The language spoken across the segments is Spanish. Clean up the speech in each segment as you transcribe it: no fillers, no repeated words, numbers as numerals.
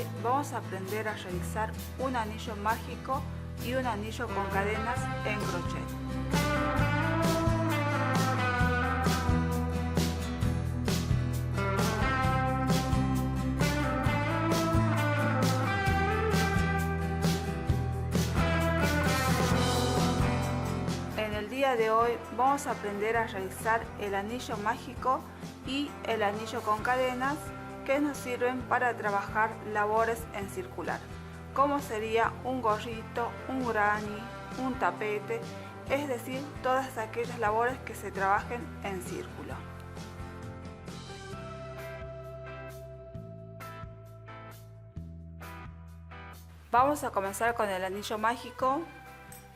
hoy vamos a aprender a realizar un anillo mágico y un anillo con cadenas en crochet. En el día de hoy vamos a aprender a realizar el anillo mágico y el anillo con cadenas que nos sirven para trabajar labores en circular, como sería un gorrito, un granny, un tapete, es decir, todas aquellas labores que se trabajen en círculo. Vamos a comenzar con el anillo mágico.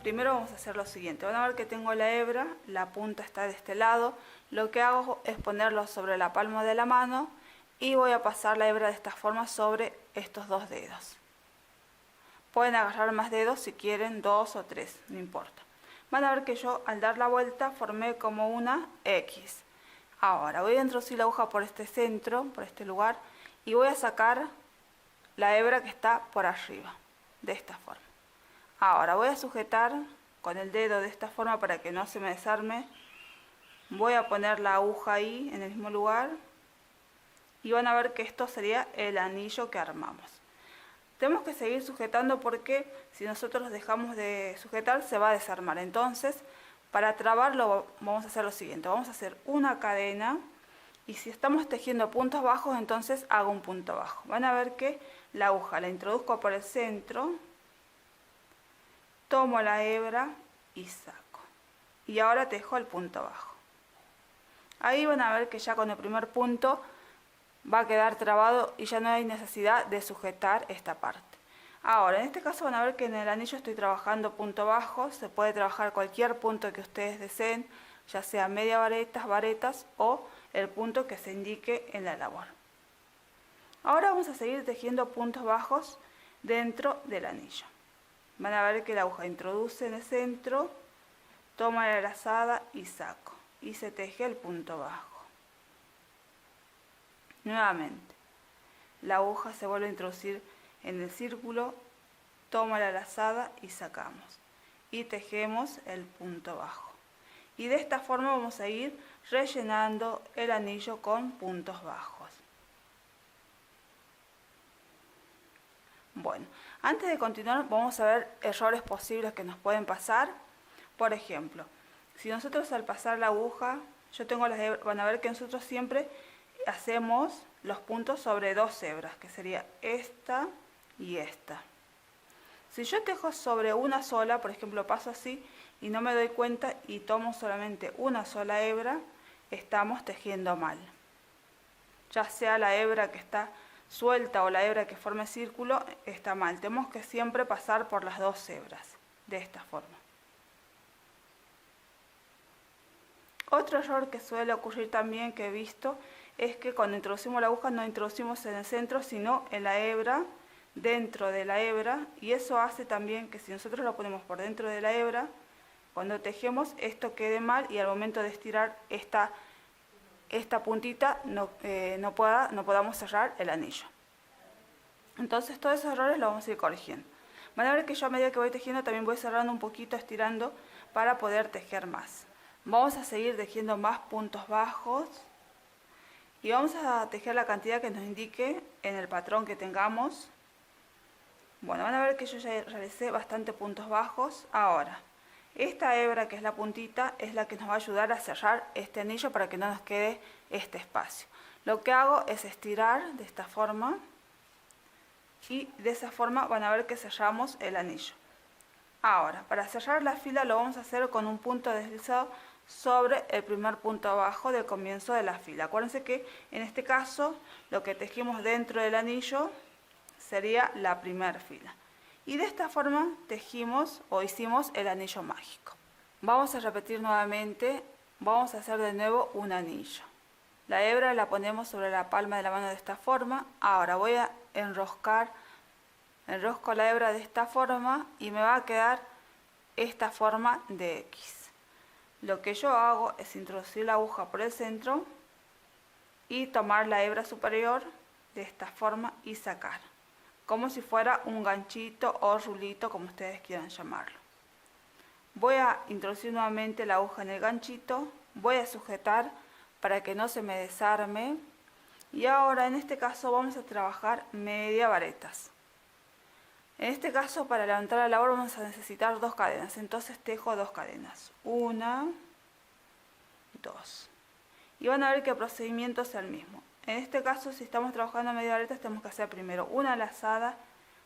Primero vamos a hacer lo siguiente, van a ver que tengo la hebra, la punta está de este lado, lo que hago es ponerlo sobre la palma de la mano y voy a pasar la hebra de esta forma sobre estos dos dedos. Pueden agarrar más dedos si quieren, 2 o 3, no importa. Van a ver que yo al dar la vuelta formé como una X. Ahora voy a introducir la aguja por este centro, por este lugar, y voy a sacar la hebra que está por arriba, de esta forma. Ahora voy a sujetar con el dedo de esta forma para que no se me desarme. Voy a poner la aguja ahí en el mismo lugar y van a ver que esto sería el anillo que armamos. Tenemos que seguir sujetando porque si nosotros dejamos de sujetar se va a desarmar. Entonces, para trabarlo vamos a hacer lo siguiente. Vamos a hacer una cadena y si estamos tejiendo puntos bajos, entonces hago un punto bajo. Van a ver que la aguja la introduzco por el centro, tomo la hebra y saco. Y ahora tejo el punto bajo. Ahí van a ver que ya con el primer punto va a quedar trabado y ya no hay necesidad de sujetar esta parte. Ahora, en este caso van a ver que en el anillo estoy trabajando punto bajo. Se puede trabajar cualquier punto que ustedes deseen, ya sea media varetas, varetas o el punto que se indique en la labor. Ahora vamos a seguir tejiendo puntos bajos dentro del anillo. Van a ver que la aguja introduce en el centro, toma la lazada y saco. Y se teje el punto bajo. Nuevamente, la aguja se vuelve a introducir en el círculo, toma la lazada y sacamos. Y tejemos el punto bajo. Y de esta forma vamos a ir rellenando el anillo con puntos bajos. Bueno, antes de continuar vamos a ver errores posibles que nos pueden pasar. Por ejemplo, si nosotros al pasar la aguja, van a ver que nosotros siempre hacemos los puntos sobre dos hebras, que sería esta y esta. Si yo tejo sobre una sola, por ejemplo paso así y no me doy cuenta y tomo solamente una sola hebra, estamos tejiendo mal. Ya sea la hebra que está suelta o la hebra que forma el círculo, está mal. Tenemos que siempre pasar por las dos hebras, de esta forma. Otro error que suele ocurrir también, que he visto, es que cuando introducimos la aguja no introducimos en el centro, sino en la hebra, dentro de la hebra, y eso hace también que si nosotros lo ponemos por dentro de la hebra, cuando tejemos esto quede mal y al momento de estirar esta puntita no podamos cerrar el anillo. Entonces todos esos errores los vamos a ir corrigiendo. Van a ver que yo a medida que voy tejiendo también voy cerrando un poquito, estirando para poder tejer más. Vamos a seguir tejiendo más puntos bajos y vamos a tejer la cantidad que nos indique en el patrón que tengamos. Bueno, van a ver que yo ya realicé bastante puntos bajos. Ahora, esta hebra que es la puntita es la que nos va a ayudar a cerrar este anillo para que no nos quede este espacio. Lo que hago es estirar de esta forma y de esa forma van a ver que cerramos el anillo. Ahora, para cerrar la fila lo vamos a hacer con un punto deslizado sobre el primer punto abajo del comienzo de la fila. Acuérdense que en este caso lo que tejimos dentro del anillo sería la primera fila. Y de esta forma tejimos o hicimos el anillo mágico. Vamos a repetir nuevamente, vamos a hacer de nuevo un anillo. La hebra la ponemos sobre la palma de la mano de esta forma. Ahora voy a enrosco la hebra de esta forma y me va a quedar esta forma de X. Lo que yo hago es introducir la aguja por el centro y tomar la hebra superior de esta forma y sacar. como si fuera un ganchito o rulito, como ustedes quieran llamarlo. Voy a introducir nuevamente la aguja en el ganchito, voy a sujetar para que no se me desarme, y ahora en este caso vamos a trabajar media varetas. En este caso, para levantar la labor vamos a necesitar 2 cadenas, entonces tejo 2 cadenas, 1, 2, y van a ver que el procedimiento es el mismo. En este caso, si estamos trabajando media varetas, tenemos que hacer primero una lazada,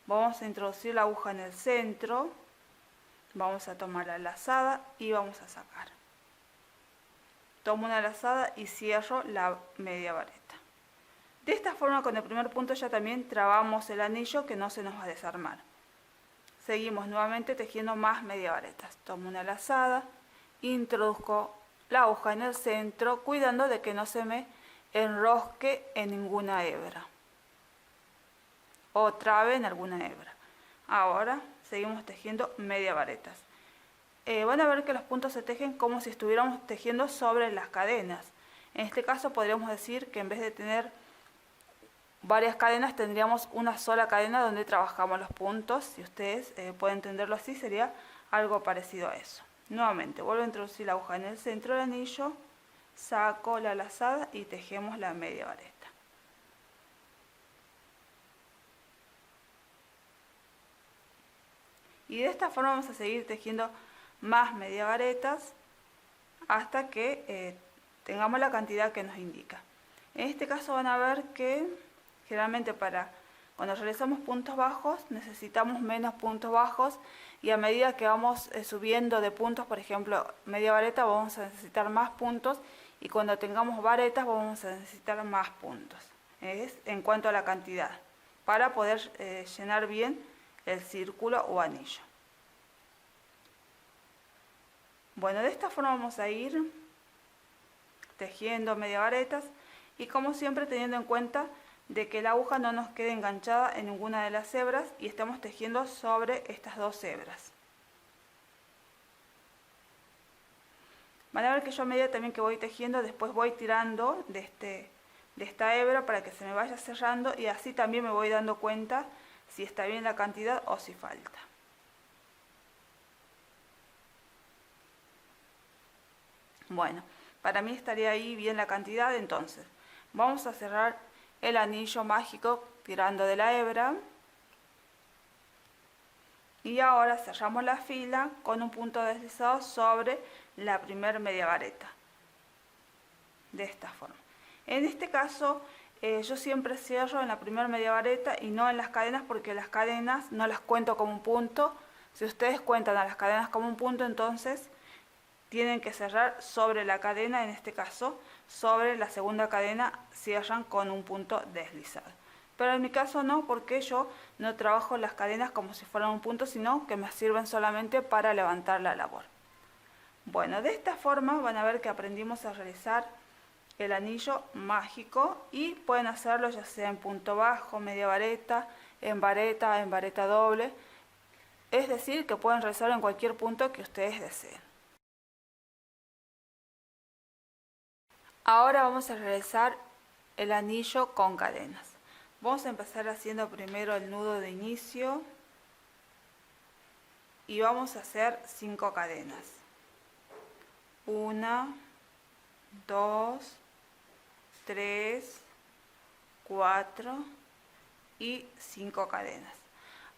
vamos a introducir la aguja en el centro, vamos a tomar la lazada y vamos a sacar. Tomo una lazada y cierro la media vareta. De esta forma, con el primer punto ya también trabamos el anillo, que no se nos va a desarmar. Seguimos nuevamente tejiendo más media varetas. Tomo una lazada, introduzco la aguja en el centro, cuidando de que no se me enrosque en ninguna hebra o trabe en alguna hebra. Ahora seguimos tejiendo media varetas. Van a ver que los puntos se tejen como si estuviéramos tejiendo sobre las cadenas. En este caso podríamos decir que en vez de tener varias cadenas, tendríamos una sola cadena donde trabajamos los puntos. Si ustedes pueden entenderlo así, sería algo parecido a eso. Nuevamente vuelvo a introducir la aguja en el centro del anillo, saco la lazada y tejemos la media vareta. Y de esta forma vamos a seguir tejiendo más media varetas hasta que tengamos la cantidad que nos indica. En este caso van a ver que generalmente cuando realizamos puntos bajos necesitamos menos puntos bajos, y a medida que vamos subiendo de puntos, por ejemplo media vareta, vamos a necesitar más puntos, y cuando tengamos varetas vamos a necesitar más puntos. Es en cuanto a la cantidad, para poder llenar bien el círculo o anillo. Bueno, de esta forma vamos a ir tejiendo media varetas, y como siempre teniendo en cuenta de que la aguja no nos quede enganchada en ninguna de las hebras y estamos tejiendo sobre estas 2 hebras. Van a ver que yo a medida también que voy tejiendo, después voy tirando de esta hebra para que se me vaya cerrando, y así también me voy dando cuenta si está bien la cantidad o si falta. Bueno, para mí estaría ahí bien la cantidad, entonces vamos a cerrar el anillo mágico tirando de la hebra, y ahora cerramos la fila con un punto deslizado sobre la primer media vareta, de esta forma. En este caso yo siempre cierro en la primera media vareta y no en las cadenas, porque las cadenas no las cuento como un punto. Si ustedes cuentan a las cadenas como un punto, entonces tienen que cerrar sobre la cadena, en este caso sobre la segunda cadena cierran con un punto deslizado. Pero en mi caso no, porque yo no trabajo las cadenas como si fueran un punto, sino que me sirven solamente para levantar la labor. Bueno, de esta forma van a ver que aprendimos a realizar el anillo mágico, y pueden hacerlo ya sea en punto bajo, media vareta, en vareta doble. Es decir, que pueden realizarlo en cualquier punto que ustedes deseen. Ahora vamos a realizar el anillo con cadenas. Vamos a empezar haciendo primero el nudo de inicio y vamos a hacer 5 cadenas. 1, 2, 3, 4 y 5 cadenas.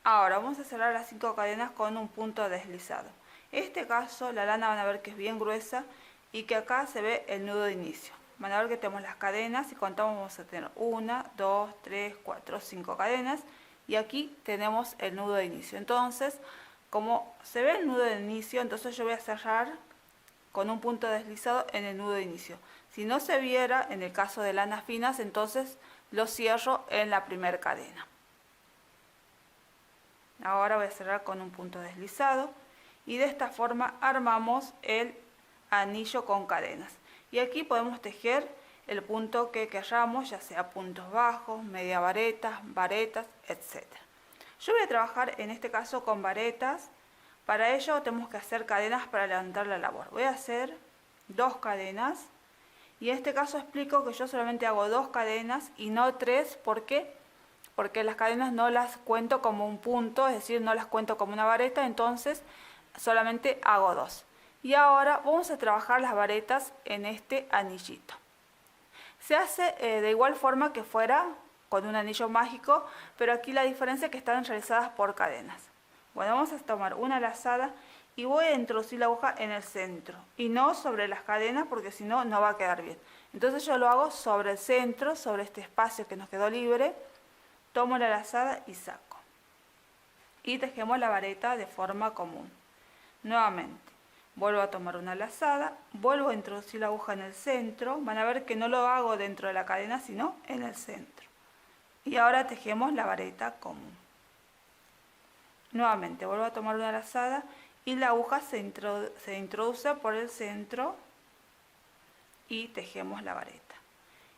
Ahora vamos a cerrar las 5 cadenas con un punto deslizado. En este caso la lana van a ver que es bien gruesa y que acá se ve el nudo de inicio. Van a ver que tenemos las cadenas y contamos, vamos a tener 1, 2, 3, 4, 5 cadenas, y aquí tenemos el nudo de inicio. Entonces, como se ve el nudo de inicio, entonces yo voy a cerrar con un punto deslizado en el nudo de inicio. Si no se viera, en el caso de lanas finas, entonces lo cierro en la primera cadena. Ahora voy a cerrar con un punto deslizado, y de esta forma armamos el anillo con cadenas. Y aquí podemos tejer el punto que queramos, ya sea puntos bajos, media varetas, etc. Yo voy a trabajar en este caso con varetas. Para ello tenemos que hacer cadenas para levantar la labor. Voy a hacer 2 cadenas, y en este caso explico que yo solamente hago 2 cadenas y no 3. ¿Por qué? porque las cadenas no las cuento como un punto, es decir, no las cuento como una vareta, entonces solamente hago 2. Y ahora vamos a trabajar las varetas en este anillito. Se hace de igual forma que fuera con un anillo mágico, pero aquí la diferencia es que están realizadas por cadenas. Bueno, vamos a tomar una lazada y voy a introducir la aguja en el centro y no sobre las cadenas, porque si no, no va a quedar bien. Entonces yo lo hago sobre el centro, sobre este espacio que nos quedó libre. Tomo la lazada y saco. Y tejemos la vareta de forma común. Nuevamente, vuelvo a tomar una lazada, vuelvo a introducir la aguja en el centro. Van a ver que no lo hago dentro de la cadena, sino en el centro. Y ahora tejemos la vareta común. Nuevamente, vuelvo a tomar una lazada y la aguja se introduce por el centro y tejemos la vareta.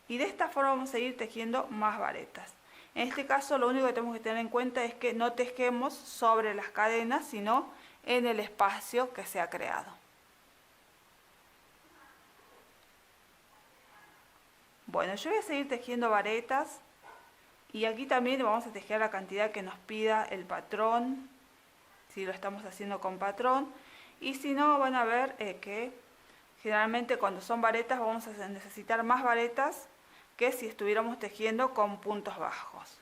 Y de esta forma vamos a ir tejiendo más varetas. En este caso lo único que tenemos que tener en cuenta es que no tejemos sobre las cadenas, sino en el espacio que se ha creado. Bueno, yo voy a seguir tejiendo varetas y aquí también vamos a tejer la cantidad que nos pida el patrón, si lo estamos haciendo con patrón, y si no van a ver que generalmente cuando son varetas vamos a necesitar más varetas que si estuviéramos tejiendo con puntos bajos.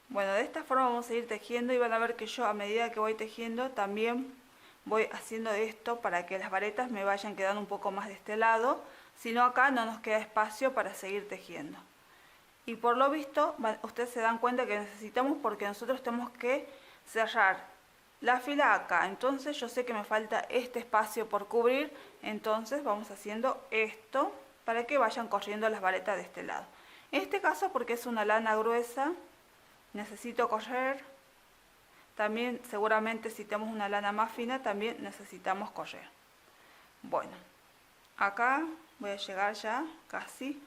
Bueno, de esta forma vamos a ir tejiendo y van a ver que yo a medida que voy tejiendo también voy haciendo esto para que las varetas me vayan quedando un poco más de este lado, si no acá no nos queda espacio para seguir tejiendo. Y por lo visto ustedes se dan cuenta que necesitamos, porque nosotros tenemos que cerrar la fila acá, entonces yo sé que me falta este espacio por cubrir, entonces vamos haciendo esto para que vayan corriendo las varetas de este lado. En este caso, porque es una lana gruesa, necesito correr. También seguramente si tenemos una lana más fina también necesitamos correr. Bueno, acá voy a llegar ya casi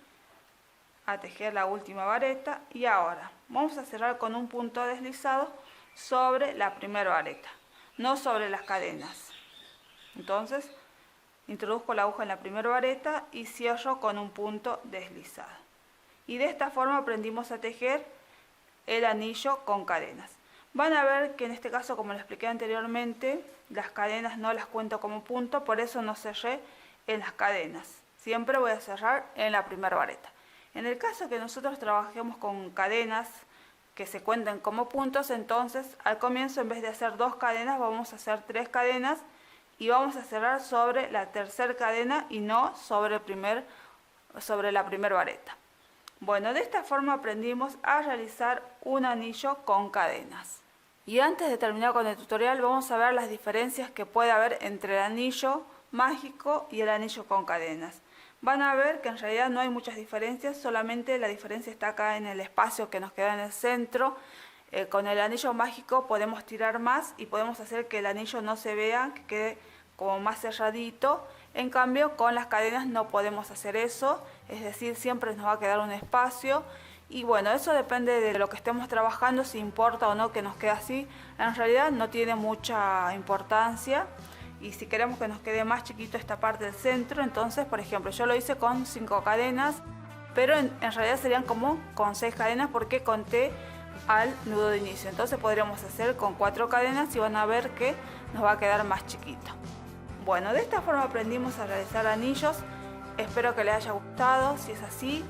a tejer la última vareta y ahora vamos a cerrar con un punto deslizado sobre la primera vareta, no sobre las cadenas. Entonces introduzco la aguja en la primera vareta y cierro con un punto deslizado. Y de esta forma aprendimos a tejer el anillo con cadenas. Van a ver que en este caso, como les expliqué anteriormente, las cadenas no las cuento como punto, por eso no cerré en las cadenas. Siempre voy a cerrar en la primera vareta. En el caso que nosotros trabajemos con cadenas que se cuenten como puntos, entonces al comienzo en vez de hacer 2 cadenas vamos a hacer 3 cadenas y vamos a cerrar sobre la tercera cadena y no sobre la primera vareta. Bueno, de esta forma aprendimos a realizar un anillo con cadenas. Y antes de terminar con el tutorial vamos a ver las diferencias que puede haber entre el anillo mágico y el anillo con cadenas. Van a ver que en realidad no hay muchas diferencias, solamente la diferencia está acá en el espacio que nos queda en el centro. Con el anillo mágico podemos tirar más y podemos hacer que el anillo no se vea, que quede como más cerradito. En cambio con las cadenas no podemos hacer eso, es decir, siempre nos va a quedar un espacio. Y bueno, eso depende de lo que estemos trabajando, si importa o no que nos quede así. En realidad no tiene mucha importancia. Y si queremos que nos quede más chiquito esta parte del centro, entonces, por ejemplo, yo lo hice con 5 cadenas, pero en realidad serían como con 6 cadenas porque conté al nudo de inicio. Entonces podríamos hacer con 4 cadenas y van a ver que nos va a quedar más chiquito. Bueno, de esta forma aprendimos a realizar anillos. Espero que les haya gustado. Si es así,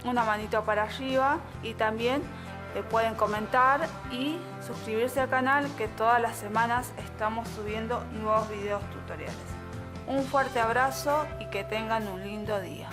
una manito para arriba y también pueden comentar y suscribirse al canal, que todas las semanas estamos subiendo nuevos videos tutoriales. Un fuerte abrazo y que tengan un lindo día.